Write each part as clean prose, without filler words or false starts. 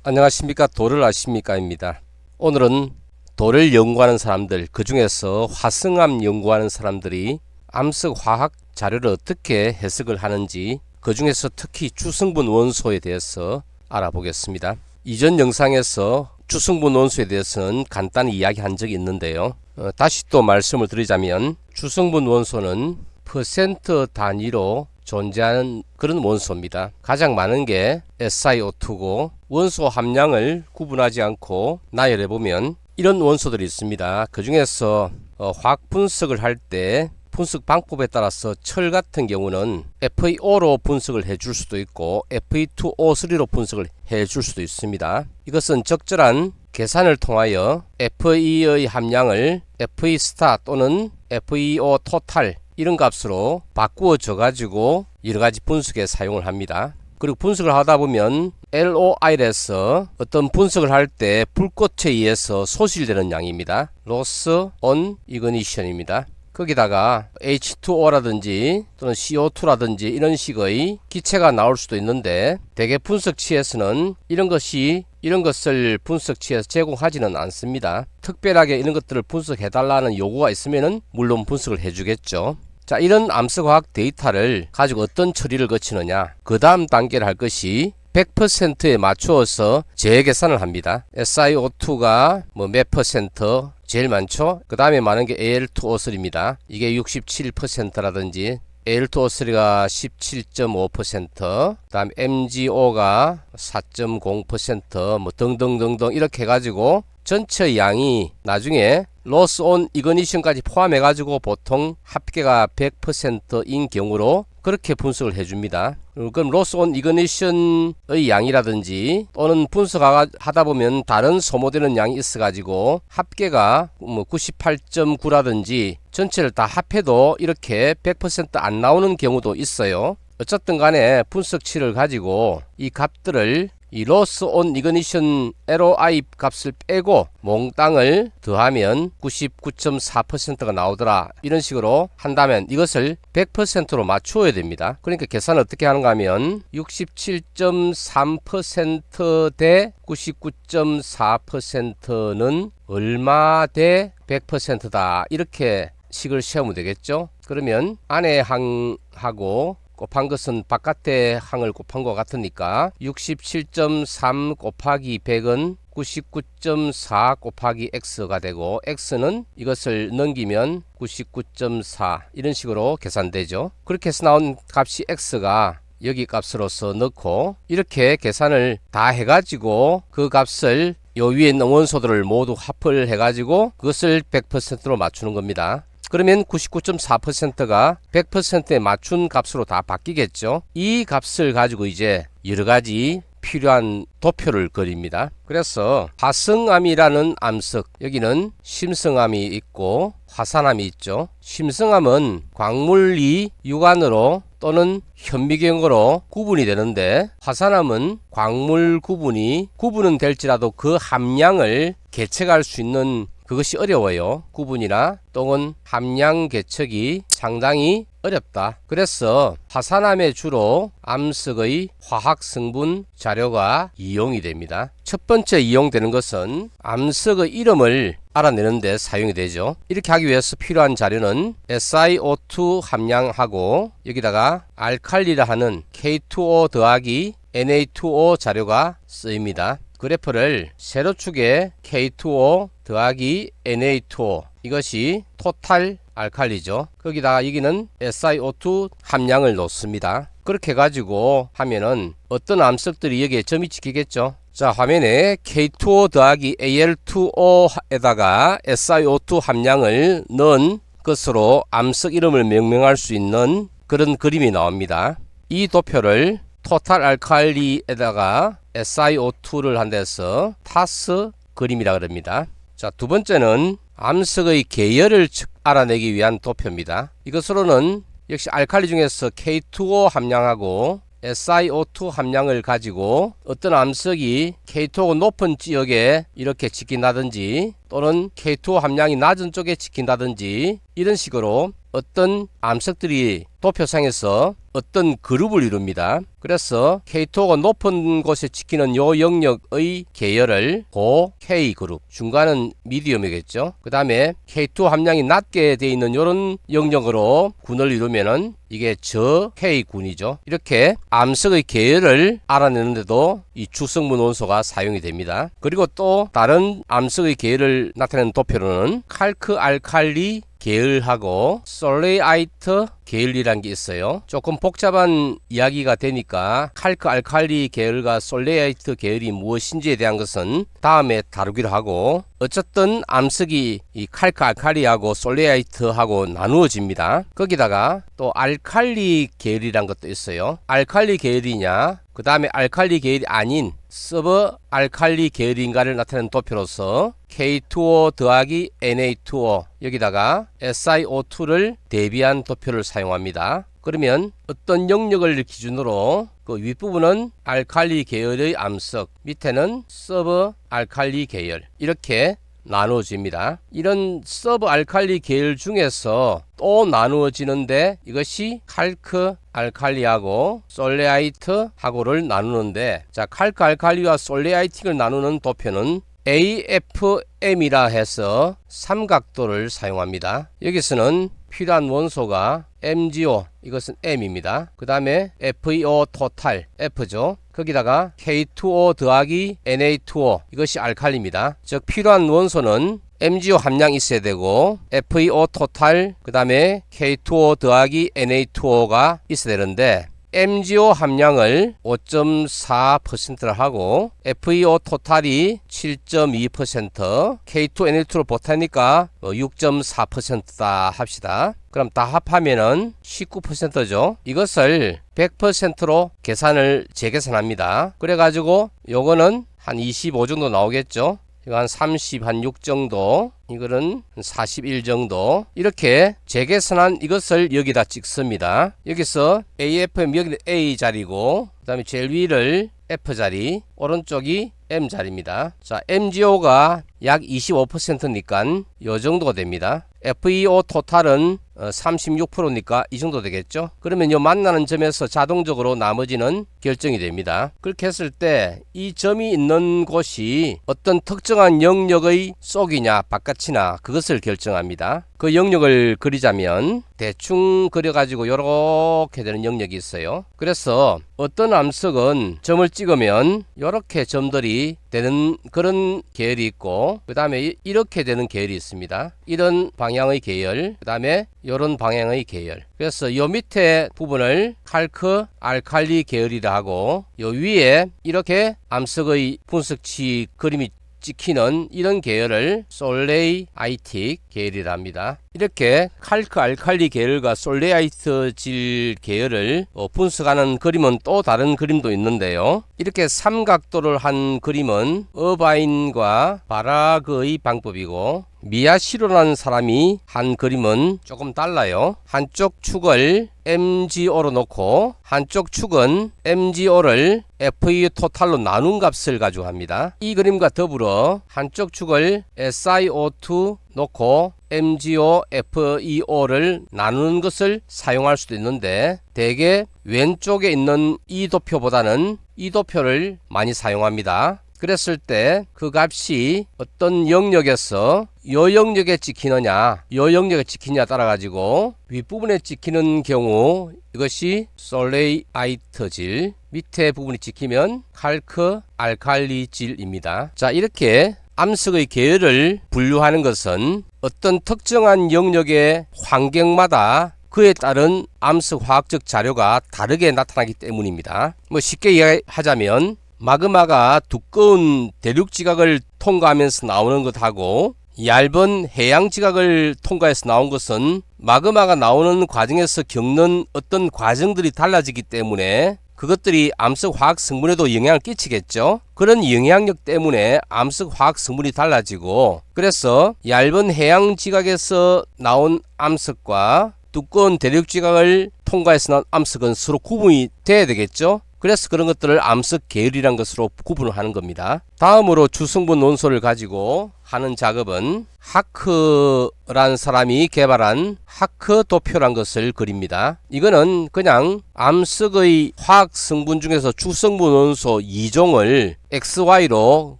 안녕하십니까. 돌을 아십니까입니다. 오늘은 돌을 연구하는 사람들, 그 중에서 화성암 연구하는 사람들이 암석 화학 자료를 어떻게 해석을 하는지, 그 중에서 특히 주성분 원소에 대해서 알아보겠습니다. 이전 영상에서 주성분 원소에 대해서는 간단히 이야기한 적이 있는데요. 다시 또 말씀을 드리자면 주성분 원소는 퍼센트 단위로 존재하는 그런 원소입니다. 가장 많은 게 SiO2고 원소 함량을 구분하지 않고 나열해 보면 이런 원소들이 있습니다. 그 중에서 화학 분석을 할 때 분석 방법에 따라서 철 같은 경우는 FeO로 분석을 해줄 수도 있고 Fe2O3로 분석을 해줄 수도 있습니다. 이것은 적절한 계산을 통하여 Fe의 함량을 Fe 스타 또는 FeO 토탈 이런 값으로 바꾸어져 가지고 여러가지 분석에 사용을 합니다. 그리고 분석을 하다 보면 LOI에서 어떤 분석을 할 때 불꽃에 의해서 소실되는 양입니다. Loss on Ignition입니다. 거기다가 H2O라든지 또는 CO2라든지 이런 식의 기체가 나올 수도 있는데 대개 분석치에서는 이런 것을 분석치에서 제공하지는 않습니다. 특별하게 이런 것들을 분석해달라는 요구가 있으면은 물론 분석을 해주겠죠. 자, 이런 암석화학 데이터를 가지고 어떤 처리를 거치느냐, 그 다음 단계를 할 것이 100%에 맞추어서 재계산을 합니다. SiO2가 몇 퍼센트 제일 많죠? 그 다음에 많은 게 Al2O3입니다. 이게 67%라든지 Al2O3가 17.5%, 그 다음 MgO가 4.0%, 등등등등 이렇게 해가지고 전체 양이 나중에 로스 온 이그니션까지 포함해가지고 보통 합계가 100%인 경우로 그렇게 분석을 해줍니다. 그럼 로스 온 이그니션의 양이라든지 또는 분석하다 보면 다른 소모되는 양이 있어가지고 합계가 98.9라든지 전체를 다 합해도 이렇게 100% 안 나오는 경우도 있어요. 어쨌든 간에 분석치를 가지고 이 값들을 이 로스 온 이그니션 LOI 값을 빼고 몽땅을 더하면 99.4%가 나오더라, 이런 식으로 한다면 이것을 100%로 맞추어야 됩니다. 그러니까 계산을 어떻게 하는가 하면 67.3% 대 99.4%는 얼마 대 100%다 이렇게 식을 세우면 되겠죠. 그러면 안에 항하고 곱한 것은 바깥의 항을 곱한 것 같으니까 67.3 곱하기 100은 99.4 곱하기 x가 되고 x는 이것을 넘기면 99.4 이런 식으로 계산되죠. 그렇게 해서 나온 값이 x가 여기 값으로서 넣고 이렇게 계산을 다 해가지고 그 값을 요 위에 있는 원소들을 모두 합을 해가지고 그것을 100%로 맞추는 겁니다. 그러면 99.4%가 100%에 맞춘 값으로 다 바뀌겠죠. 이 값을 가지고 이제 여러가지 필요한 도표를 그립니다. 그래서 화성암이라는 암석, 여기는 심성암이 있고 화산암이 있죠. 심성암은 광물이 육안으로 또는 현미경으로 구분이 되는데 화산암은 광물 구분은 될지라도 그 함량을 계측할 수 있는 그것이 어려워요. 구분이나 또는 함량 계측이 상당히 어렵다. 그래서 화산암에 주로 암석의 화학 성분 자료가 이용이 됩니다. 첫 번째 이용되는 것은 암석의 이름을 알아내는 데 사용이 되죠. 이렇게 하기 위해서 필요한 자료는 SiO2 함량하고 여기다가 알칼리라 하는 K2O 더하기 Na2O 자료가 쓰입니다. 그래프를 세로축에 K2O 더하기 Na2O, 이것이 토탈 알칼리죠. 거기다가 여기는 SiO2 함량을 놓습니다. 그렇게 가지고 하면은 어떤 암석들이 여기에 점이 찍히겠죠. 자, 화면에 K2O 더하기 Al2O에다가 SiO2 함량을 넣은 것으로 암석 이름을 명명할 수 있는 그런 그림이 나옵니다. 이 도표를 토탈 알칼리에다가 SiO2를 한 데서 타스 그림이라 그럽니다. 자, 두 번째는 암석의 계열을 알아내기 위한 도표입니다. 이것으로는 역시 알칼리 중에서 K2O 함량하고 SiO2 함량을 가지고 어떤 암석이 K2O 높은 지역에 이렇게 찍힌다든지 또는 K2O 함량이 낮은 쪽에 찍힌다든지 이런 식으로 어떤 암석들이 도표상에서 어떤 그룹을 이룹니다. 그래서 K2O가 높은 곳에 찍히는 요 영역의 계열을 고 K그룹, 중간은 미디엄이겠죠. 그 다음에 K2O 함량이 낮게 되어 있는 요런 영역으로 군을 이루면은 이게 저 K군이죠. 이렇게 암석의 계열을 알아내는데도 이 주성분 원소가 사용이 됩니다. 그리고 또 다른 암석의 계열을 나타내는 도표로는 칼크 알칼리 계열하고 솔레이트 계열이란 게 있어요. 조금 복잡한 이야기가 되니까 칼크 알칼리 계열과 솔레이트 계열이 무엇인지에 대한 것은 다음에 다루기로 하고, 어쨌든 암석이 이 칼크 알칼리하고 솔레이트하고 나누어집니다. 거기다가 또 알칼리 계열이란 것도 있어요. 알칼리 계열이냐 그 다음에 알칼리 계열이 아닌 서브 알칼리 계열인가를 나타내는 도표로서 K2O 더하기 Na2O 여기다가 SiO2를 대비한 도표를 사용합니다. 그러면 어떤 영역을 기준으로 그 윗부분은 알칼리 계열의 암석, 밑에는 서브 알칼리 계열, 이렇게 나누어집니다. 이런 서브 알칼리 계열 중에서 또 나누어지는데 이것이 칼크 알칼리하고 솔레이트하고를 나누는데, 자, 칼크 알칼리와 솔레이트를 나누는 도표는 AFM이라 해서 삼각도를 사용합니다. 여기서는 필요한 원소가 MgO, 이것은 M입니다. 그 다음에 FeO 토탈, F죠. 거기다가 K2O 더하기 Na2O, 이것이 알칼리입니다. 즉 필요한 원소는 MgO 함량이 있어야 되고 FeO 토탈, 그 다음에 K2O 더하기 Na2O가 있어야 되는데 MgO 함량을 5.4%를 하고 FeO 토탈이 7.2%, K2NA2를 보태니까 6.4%다 합시다. 그럼 다 합하면은 19%죠. 이것을 100%로 계산을 재계산합니다. 그래가지고 요거는 한 25 정도 나오겠죠. 이거 한 30, 한 6 정도, 이거는 41 정도, 이렇게 재계산한 이것을 여기다 찍습니다. 여기서 AFM, 여기는 A 자리고, 그 다음에 제일 위를 F 자리, 오른쪽이 M 자리입니다. 자, MgO가 약 25%니까 요 정도가 됩니다. FeO 토탈은 36%니까 이 정도 되겠죠. 그러면 요 만나는 점에서 자동적으로 나머지는 결정이 됩니다. 그렇게 했을 때 이 점이 있는 곳이 어떤 특정한 영역의 속이냐 바깥이냐 그것을 결정합니다. 그 영역을 그리자면 대충 그려가지고 요렇게 되는 영역이 있어요. 그래서 어떤 암석은 점을 찍으면 요렇게 점들이 되는 그런 계열이 있고, 그 다음에 이렇게 되는 계열이 있습니다. 이런 방향의 계열, 그 다음에 이런 방향의 계열. 그래서 요 밑에 부분을 칼크 알칼리 계열이라 하고, 요 위에 이렇게 암석의 분석치 그림이 찍히는 이런 계열을 솔레이아이틱 계열이라 합니다. 이렇게 칼크 알칼리 계열과 솔레이트 질 계열을 분석하는 그림은 또 다른 그림도 있는데요. 이렇게 삼각도를 한 그림은 어바인과 바라그의 방법이고, 미야시로라는 사람이 한 그림은 조금 달라요. 한쪽 축을 MgO로 놓고 한쪽 축은 MgO를 FE 토탈로 나눈 값을 가지고 합니다. 이 그림과 더불어 한쪽 축을 SiO2 놓고 MgO, FeO를 나누는 것을 사용할 수도 있는데, 대개 왼쪽에 있는 이 도표보다는 이 도표를 많이 사용합니다. 그랬을 때 그 값이 어떤 영역에서 요 영역에 찍히느냐 요 영역에 찍히느냐 따라 가지고 윗부분에 찍히는 경우 이것이 솔레이아이트 질, 밑에 부분이 찍히면 칼크 알칼리 질입니다. 자, 이렇게 암석의 계열을 분류하는 것은 어떤 특정한 영역의 환경마다 그에 따른 암석 화학적 자료가 다르게 나타나기 때문입니다. 쉽게 이야기하자면 마그마가 두꺼운 대륙 지각을 통과하면서 나오는 것하고 얇은 해양 지각을 통과해서 나온 것은 마그마가 나오는 과정에서 겪는 어떤 과정들이 달라지기 때문에 그것들이 암석 화학 성분에도 영향을 끼치겠죠. 그런 영향력 때문에 암석 화학 성분이 달라지고, 그래서 얇은 해양 지각에서 나온 암석과 두꺼운 대륙 지각을 통과해서 나온 암석은 서로 구분이 돼야 되겠죠. 그래서 그런 것들을 암석 계열이란 것으로 구분을 하는 겁니다. 다음으로 주성분 원소를 가지고 하는 작업은 하크란 사람이 개발한 하크 도표란 것을 그립니다. 이거는 그냥 암석의 화학 성분 중에서 주성분 원소 2종을 XY로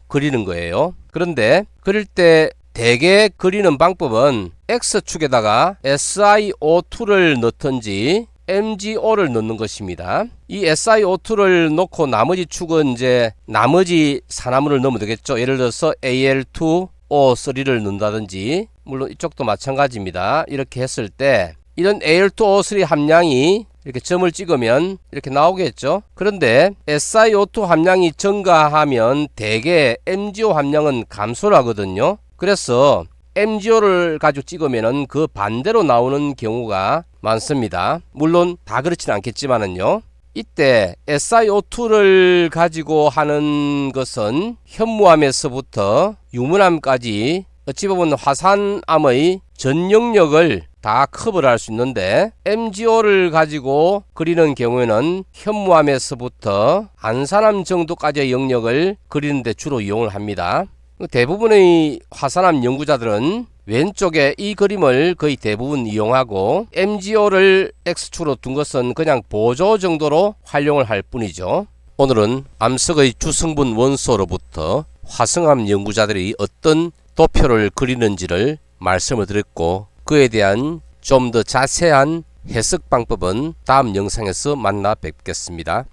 그리는 거예요. 그런데 그릴 때 대개 그리는 방법은 X축에다가 SiO2를 넣든지 MgO를 넣는 것입니다. 이 SiO2를 넣고 나머지 축은 이제 나머지 산화물을 넣으면 되겠죠. 예를 들어서 Al2O3를 넣는다든지, 물론 이쪽도 마찬가지입니다. 이렇게 했을 때 이런 Al2O3 함량이 이렇게 점을 찍으면 이렇게 나오겠죠. 그런데 SiO2 함량이 증가하면 대개 MgO 함량은 감소를 하거든요. 그래서 MgO를 가지고 찍으면은 그 반대로 나오는 경우가 많습니다. 물론 다 그렇지는 않겠지만은요. 이때 SiO2를 가지고 하는 것은 현무암에서부터 유문암까지 어찌 보면 화산암의 전 영역을 다 커버를 할 수 있는데, MgO를 가지고 그리는 경우에는 현무암에서부터 안산암 정도까지의 영역을 그리는데 주로 이용을 합니다. 대부분의 화산암 연구자들은 왼쪽에 이 그림을 거의 대부분 이용하고 MgO를 X축으로 둔 것은 그냥 보조 정도로 활용을 할 뿐이죠. 오늘은 암석의 주성분 원소로부터 화성암 연구자들이 어떤 도표를 그리는지를 말씀을 드렸고, 그에 대한 좀 더 자세한 해석 방법은 다음 영상에서 만나 뵙겠습니다.